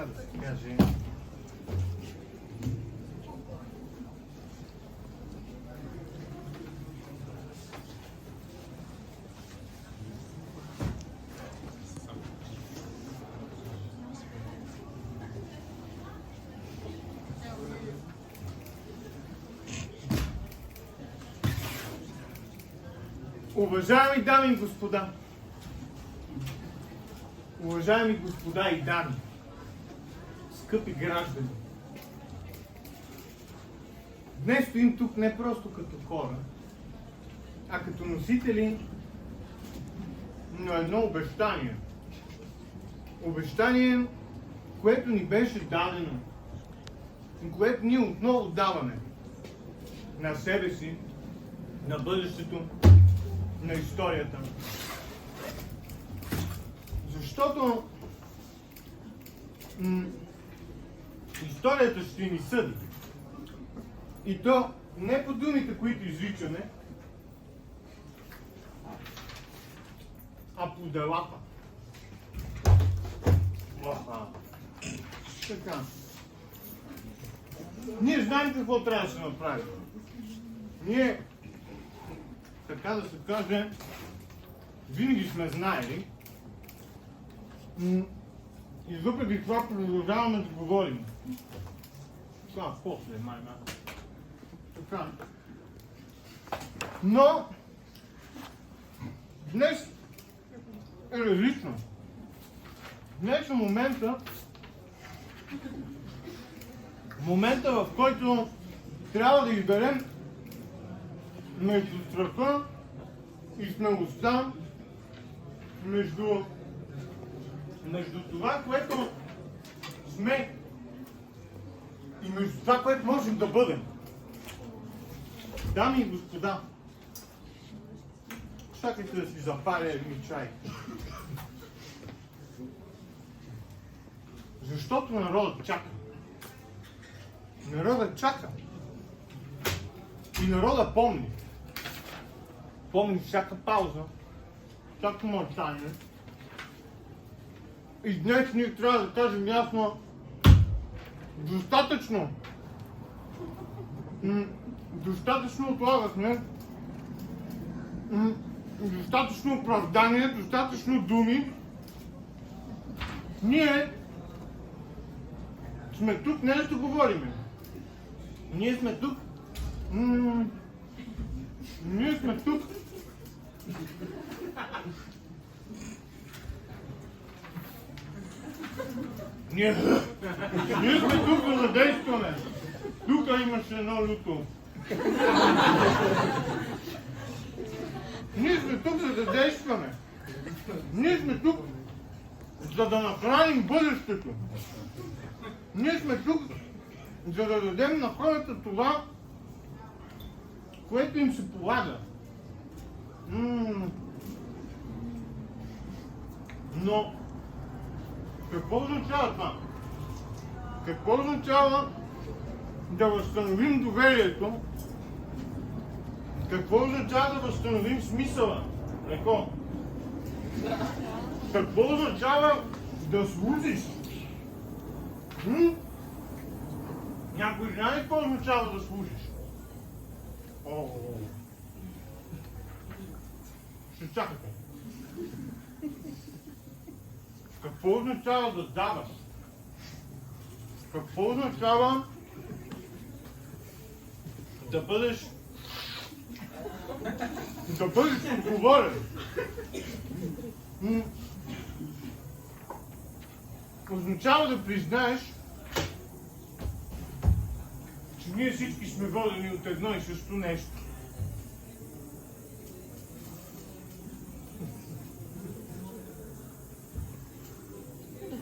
така да се каже. Уважаеми дами и господа, уважаеми господа и дами, скъпи граждани, днес стоим тук не просто като хора, а като носители на едно обещание. Обещание, което ни беше дадено, което ние отново даваме на себе си, на бъдещето, на историята. Защото историята ще ни съди. И то не по думите, които изричаме, а по делата. Така. Ние знаем какво трябва да се направи. Ние, така да се каже, винаги сме знаели и въпреки това продължаваме да говорим. Това после, майна. Така. Но днес е различно. Днес е момента, в който трябва да изберем между страха и смелостта, между това, което сме и между това, което можем да бъдем. Дами и господа, чакайте да си запаля един чай. Защото народът чака. Народът чака. И народът помни. Помни всяка пауза, всяко мълчание. И днес ние трябва да кажем ясно: достатъчно. Достатъчно отлагахме. Достатъчно оправдание, достатъчно думи. Ние сме тук не да говорим. Ние сме тук. Ние сме тук. Ние сме тук да задействаме. Тук имаше едно люто. Ние сме тук за да действаме. Ние сме тук за да нахраним бъдещето. Ние сме тук за да дадем на хората това, което им се полага. Но какво означава това? Какво означава да възстановим доверието? Какво означава да възстановим смисъла? Какво означава да служиш? Някой знае какво означава да служиш? Ще чакате. Какво означава да даваш? Какво означава да бъдеш отговорен? Означава да признаеш, че ние всички сме водени от едно и също нещо.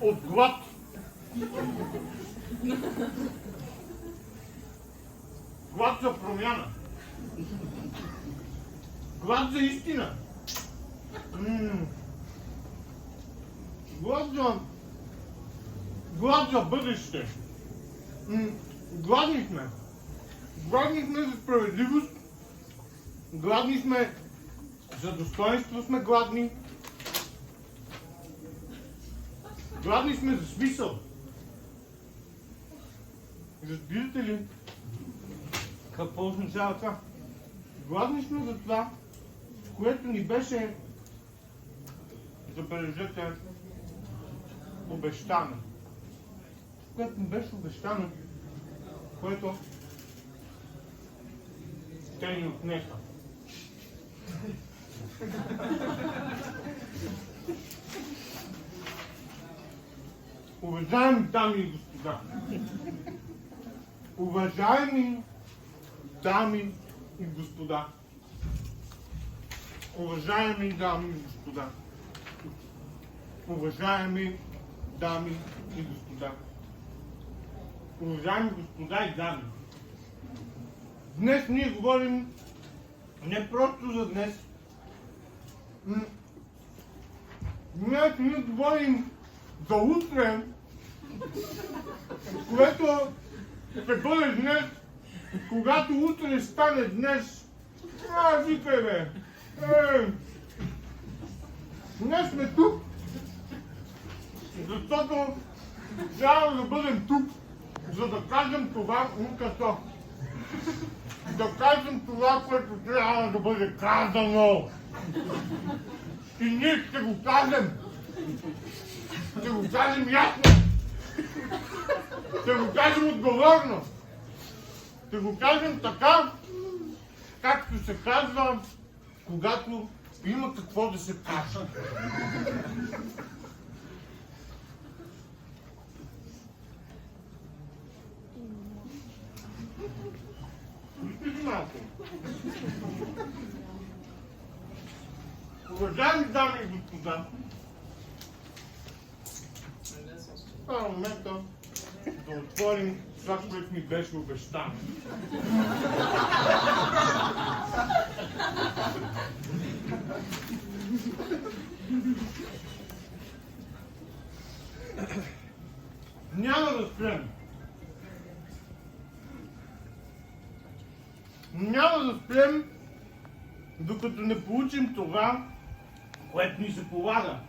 От глад. Глад за промяна. Глад за истина. Глад за бъдеще. Гладни сме. Гладни сме за справедливост. Гладни сме за достоинство, сме гладни. Гладни сме за смисъл. Разбирате ли какво означава това? Гладни сме за това, което ни беше, забележете, обещано. Което ни беше обещано, което те ни отнеха. Уважаеми дами и господа, уважаеми дами и господа, уважаеми дами и господа, уважаеми дами и господа, уважаеми господа и дами, днес ние говорим не просто за днес, ние говорим за утре, което ще бъде днес, когато утре стане днес. Викай бе! Днес сме тук, защото трябва да бъдем тук, за да кажем това, като да кажем това, което трябва да бъде казано. И ние ще го кажем. Ще го кажем ясно. Ще го кажем отговорно. Ще го кажем така, както се казва, когато има какво да се каже. Малко. Уважаеми дами и господа, това е момента да отворим това, което ми беше обещано. Няма да спрем. Няма да спрем, докато не получим това, което ни се полага.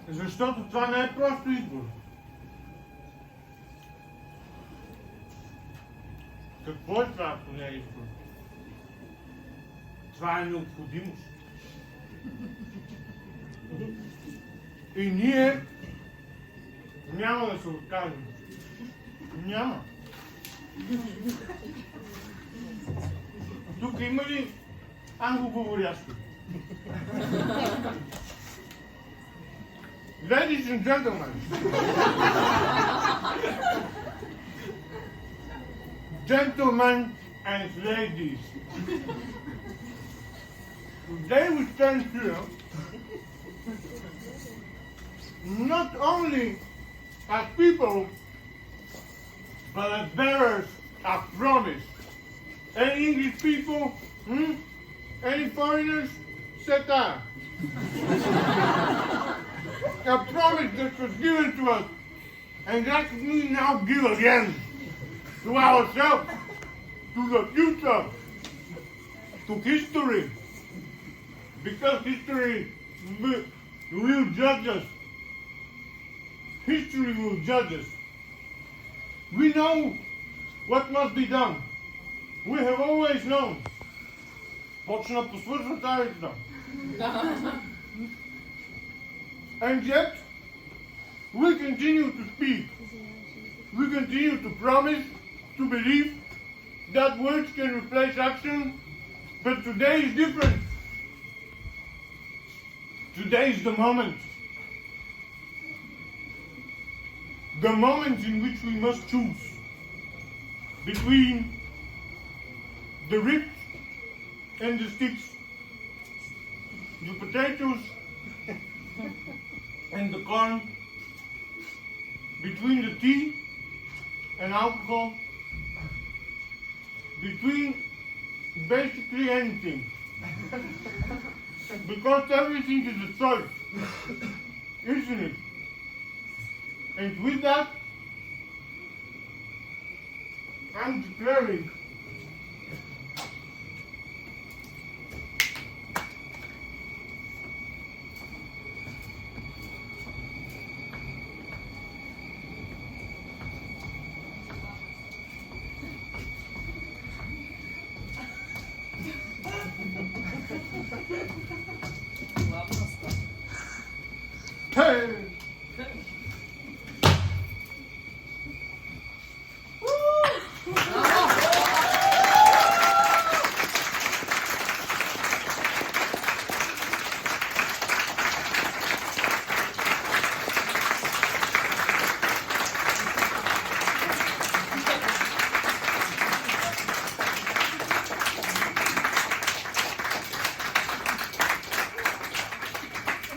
Защото това не е просто избор. Какво е това, ако не е избор? Това е необходимост. И ние няма да се откажем. Няма. Тук има ли англоговорящи? Ladies and gentlemen, gentlemen and ladies, today we stand here not only as people, but as bearers of promise. Any English people? Any foreigners? Sit down. A promise that was given to us, and that we now give again to ourselves, to the future, to history, because history will judge us. History will judge us. We know what must be done. We have always known. Почна по свършва тази да. And yet, we continue to speak. We continue to promise, to believe that words can replace action, but today is different. Today is the moment. The moment in which we must choose between the ribs and the sticks, the potatoes and the corn, between the tea and alcohol, between basically anything. Because everything is a choice, isn't it? And with that, I'm declaring Hey!